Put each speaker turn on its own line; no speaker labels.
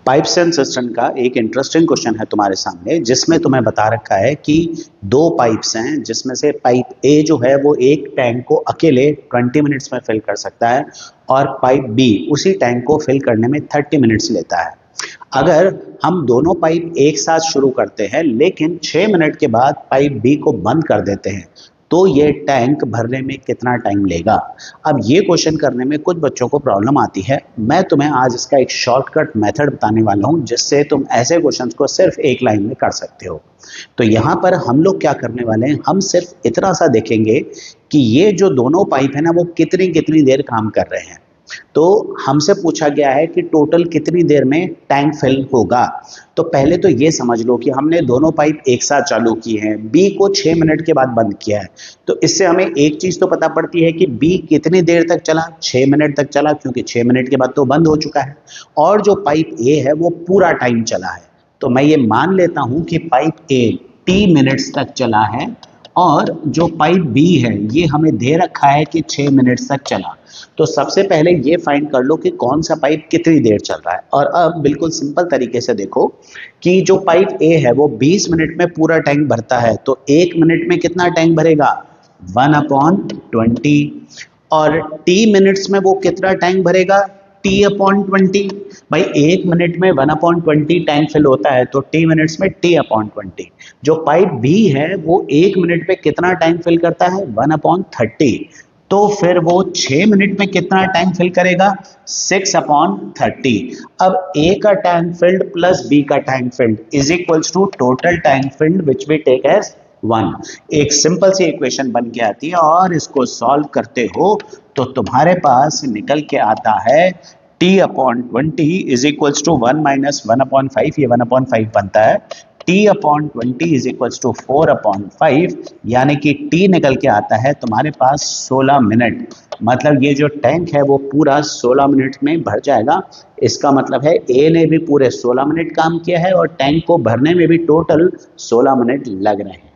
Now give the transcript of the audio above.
Pipes and system का एक interesting question है तुम्हारे सामने, जिसमें तुम्हें बता रखा है कि दो पाइप्स हैं, जिसमें से पाइप ए जो है वो एक टैंक को अकेले 20 मिनट्स में फिल कर सकता है और पाइप बी उसी टैंक को फिल करने में 30 मिनट्स लेता है। अगर हम दोनों पाइप एक साथ शुरू करते हैं लेकिन 6 मिनट के बाद पाइप बी को बंद कर देते हैं तो ये टैंक भरने में कितना टाइम लेगा। अब ये क्वेश्चन करने में कुछ बच्चों को प्रॉब्लम आती है। मैं तुम्हें आज इसका एक शॉर्टकट मेथड बताने वाला हूं जिससे तुम ऐसे क्वेश्चंस को सिर्फ एक लाइन में कर सकते हो। तो यहाँ पर हम लोग क्या करने वाले हैं, हम सिर्फ इतना सा देखेंगे कि ये जो दोनों पाइप है ना वो कितनी कितनी देर काम कर रहे हैं। तो हमसे पूछा गया है कि टोटल कितनी देर में टैंक फिल होगा। तो पहले तो ये समझ लो कि हमने दोनों पाइप एक साथ चालू किए हैं, बी को 6 मिनट के बाद बंद किया है। तो इससे हमें एक चीज तो पता पड़ती है कि बी कितनी देर तक चला, 6 मिनट तक चला, क्योंकि 6 मिनट के बाद तो बंद हो चुका है। और जो पाइप ए है वो पूरा टाइम चला है। तो मैं ये मान लेता हूं कि पाइप ए टी मिनट्स तक चला है और जो पाइप बी है ये हमें दे रखा है कि 6 मिनट्स तक चला। तो सबसे पहले ये फाइंड कर लो कि कौन सा पाइप कितनी देर चल रहा है। और अब बिल्कुल सिंपल तरीके से देखो कि जो पाइप ए है वो 20 मिनट में पूरा टैंक भरता है, तो 1 मिनट में कितना टैंक भरेगा, 1/20। और टी मिनट्स में वो कितना टैंक भरेगा, T/20। भाई 1 मिनट में 1/20 टैंक फिल होता है, तो टी मिनट्स में T/20। जो पाइप बी है वो 1 मिनट में कितना टैंक फिल करता है, 1/30। तो फिर वो 6 मिनट में कितना टैंक फिल करेगा, 6/30। अब ए का टैंक फिल्ड प्लस बी का tank filled is equals to total tank filled which we take as 1। एक सिंपल सी इक्वेशन बन के आती है और इसको सॉल्व करते हो तो तुम्हारे पास निकल के आता है T/20 is equals to 1 minus 1/5, ये 1/5 बनता है। T/20 इज इक्वल्स टू 4/5, यानी कि T निकल के आता है तुम्हारे पास 16 मिनट। मतलब ये जो टैंक है वो पूरा 16 मिनट में भर जाएगा। इसका मतलब है ए ने भी पूरे 16 मिनट काम किया है और टैंक को भरने में भी टोटल 16 मिनट लग रहे हैं।